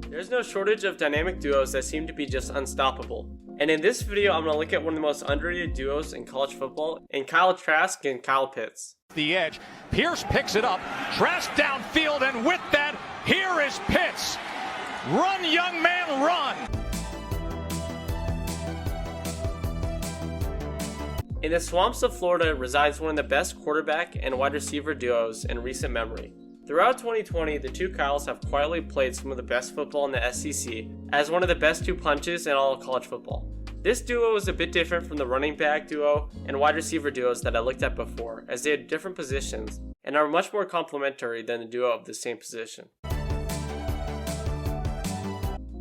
There's no shortage of dynamic duos that seem to be just unstoppable. And in this video, I'm going to look at one of the most underrated duos in college football, in Kyle Trask and Kyle Pitts. The edge, Pierce picks it up, Trask downfield, and with that, here is Pitts. Run, young man, run! In the swamps of Florida resides one of the best quarterback and wide receiver duos in recent memory. Throughout 2020, the two Kyles have quietly played some of the best football in the SEC, as one of the best two punches in all of college football. This duo is a bit different from the running back duo and wide receiver duos that I looked at before, as they had different positions and are much more complementary than the duo of the same position.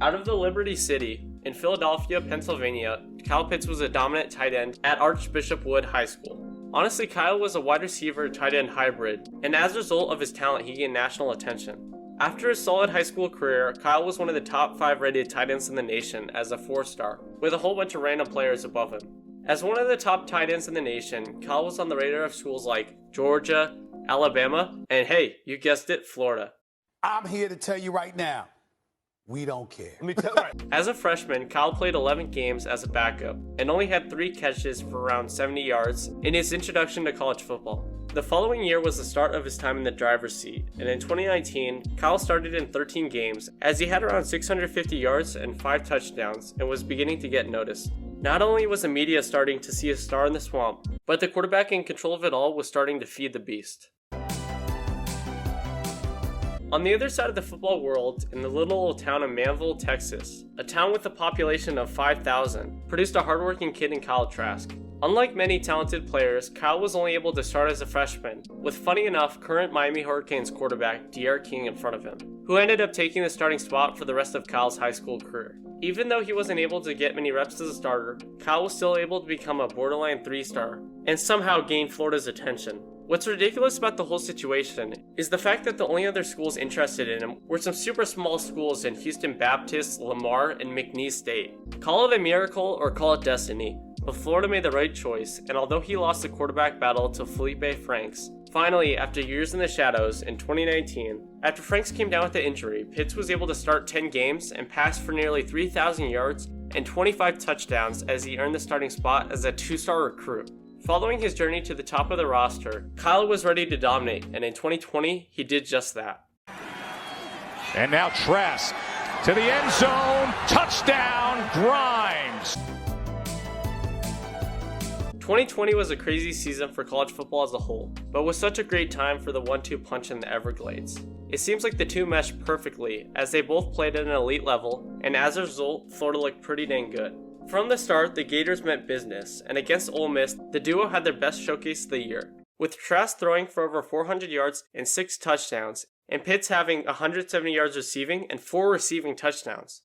Out of the Liberty City, in Philadelphia, Pennsylvania, Kyle Pitts was a dominant tight end at Archbishop Wood High School. Honestly, Kyle was a wide receiver tight end hybrid, and as a result of his talent, he gained national attention. After his solid high school career, Kyle was one of the top 5 rated tight ends in the nation as a 4-star, with a whole bunch of random players above him. As one of the top tight ends in the nation, Kyle was on the radar of schools like Georgia, Alabama, and hey, you guessed it, Florida. I'm here to tell you right now, we don't care. As a freshman, Kyle played 11 games as a backup and only had 3 catches for around 70 yards in his introduction to college football. The following year was the start of his time in the driver's seat, and in 2019, Kyle started in 13 games as he had around 650 yards and 5 touchdowns and was beginning to get noticed. Not only was the media starting to see a star in the swamp, but the quarterback in control of it all was starting to feed the beast. On the other side of the football world, in the little old town of Manville, Texas, a town with a population of 5,000, produced a hardworking kid in Kyle Trask. Unlike many talented players, Kyle was only able to start as a freshman, with funny enough current Miami Hurricanes quarterback D.R. King in front of him, who ended up taking the starting spot for the rest of Kyle's high school career. Even though he wasn't able to get many reps as a starter, Kyle was still able to become a borderline 3-star, and somehow gain Florida's attention. What's ridiculous about the whole situation is the fact that the only other schools interested in him were some super small schools in Houston Baptist, Lamar, and McNeese State. Call it a miracle or call it destiny, but Florida made the right choice, and although he lost the quarterback battle to Felipe Franks, finally, after years in the shadows, in 2019, after Franks came down with the injury, Pitts was able to start 10 games and pass for nearly 3,000 yards and 25 touchdowns as he earned the starting spot as a 2-star recruit. Following his journey to the top of the roster, Kyle was ready to dominate, and in 2020, he did just that. And now Trask to the end zone, touchdown, Grimes. 2020 was a crazy season for college football as a whole, but was such a great time for the 1-2 punch in the Everglades. It seems like the two meshed perfectly, as they both played at an elite level, and as a result, Florida looked pretty dang good. From the start, the Gators meant business, and against Ole Miss, the duo had their best showcase of the year, with Trask throwing for over 400 yards and 6 touchdowns, and Pitts having 170 yards receiving and 4 receiving touchdowns.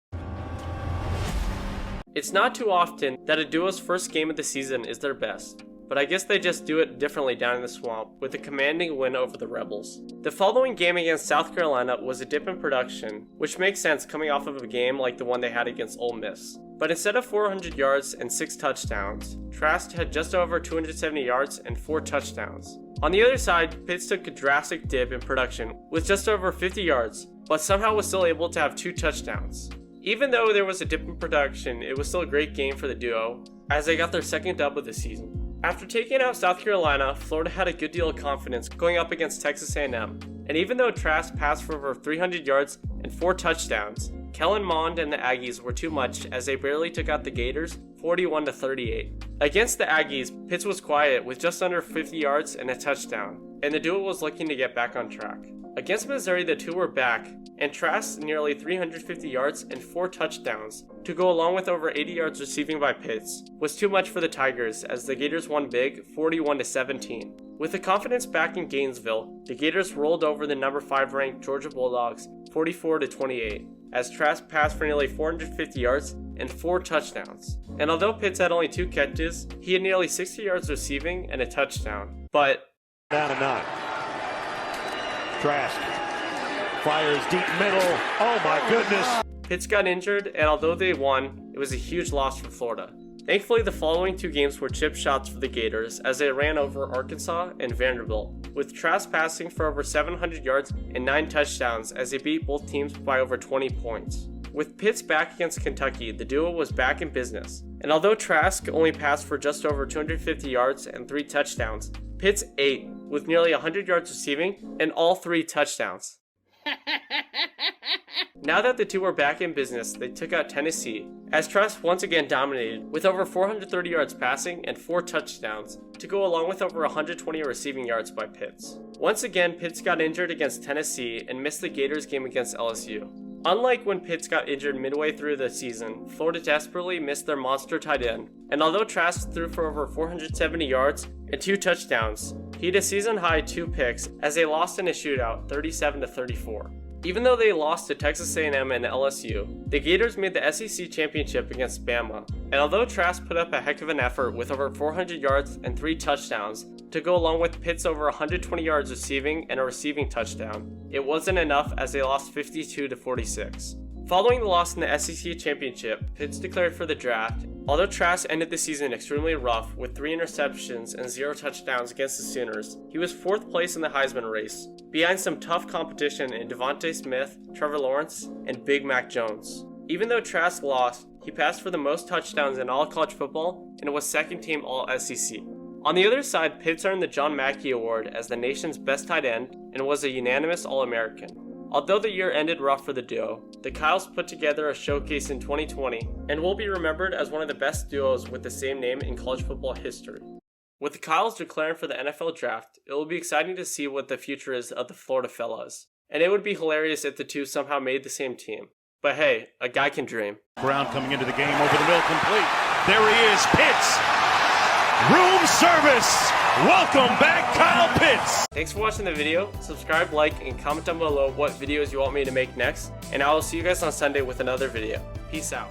It's not too often that a duo's first game of the season is their best, but I guess they just do it differently down in the swamp with a commanding win over the Rebels. The following game against South Carolina was a dip in production, which makes sense coming off of a game like the one they had against Ole Miss. But instead of 400 yards and 6 touchdowns, Trask had just over 270 yards and 4 touchdowns. On the other side, Pitts took a drastic dip in production with just over 50 yards, but somehow was still able to have 2 touchdowns. Even though there was a dip in production, it was still a great game for the duo, as they got their second dub of the season. After taking out South Carolina, Florida had a good deal of confidence going up against Texas A&M, and even though Trask passed for over 300 yards and 4 touchdowns, Kellen Mond and the Aggies were too much as they barely took out the Gators 41-38. Against the Aggies, Pitts was quiet with just under 50 yards and a touchdown, and the duo was looking to get back on track. Against Missouri, the two were back, and Trask's nearly 350 yards and 4 touchdowns, to go along with over 80 yards receiving by Pitts, was too much for the Tigers as the Gators won big 41-17. With the confidence back in Gainesville, the Gators rolled over the number 5 ranked Georgia Bulldogs 44-28, as Trask passed for nearly 450 yards and 4 touchdowns. And although Pitts had only 2 catches, he had nearly 60 yards receiving and a touchdown. But down and 9. Trask fires deep middle. Oh my goodness. Pitts got injured, and although they won, it was a huge loss for Florida. Thankfully, the following 2 games were chip shots for the Gators as they ran over Arkansas and Vanderbilt. with Trask passing for over 700 yards and 9 touchdowns as they beat both teams by over 20 points. With Pitts back against Kentucky, the duo was back in business. And although Trask only passed for just over 250 yards and 3 touchdowns, Pitts ate with nearly 100 yards receiving and all 3 touchdowns. Now that the two were back in business, they took out Tennessee, as Trask once again dominated with over 430 yards passing and 4 touchdowns to go along with over 120 receiving yards by Pitts. Once again, Pitts got injured against Tennessee and missed the Gators game against LSU. Unlike when Pitts got injured midway through the season, Florida desperately missed their monster tight end, and although Trask threw for over 470 yards and 2 touchdowns, he had a season-high 2 picks as they lost in a shootout 37-34. Even though they lost to Texas A&M and LSU, the Gators made the SEC championship against Bama, and although Trask put up a heck of an effort with over 400 yards and 3 touchdowns to go along with Pitts over 120 yards receiving and a receiving touchdown, it wasn't enough as they lost 52-46. Following the loss in the SEC championship, Pitts declared for the draft. Although Trask ended the season extremely rough with 3 interceptions and 0 touchdowns against the Sooners, he was 4th place in the Heisman race, behind some tough competition in Devontae Smith, Trevor Lawrence, and Big Mac Jones. Even though Trask lost, he passed for the most touchdowns in all college football and was 2nd team All-SEC. On the other side, Pitts earned the John Mackey Award as the nation's best tight end and was a unanimous All-American. Although the year ended rough for the duo, the Kyles put together a showcase in 2020 and will be remembered as one of the best duos with the same name in college football history. With the Kyles declaring for the NFL draft, it will be exciting to see what the future is of the Florida Fellas, and it would be hilarious if the two somehow made the same team. But hey, a guy can dream. Brown coming into the game over the middle, complete. There he is, Pitts. Room service. Welcome back, Kyle Pitts. Thanks for watching the video. Subscribe, like, and comment down below what videos you want me to make next, and I will see you guys on Sunday with another video. Peace out.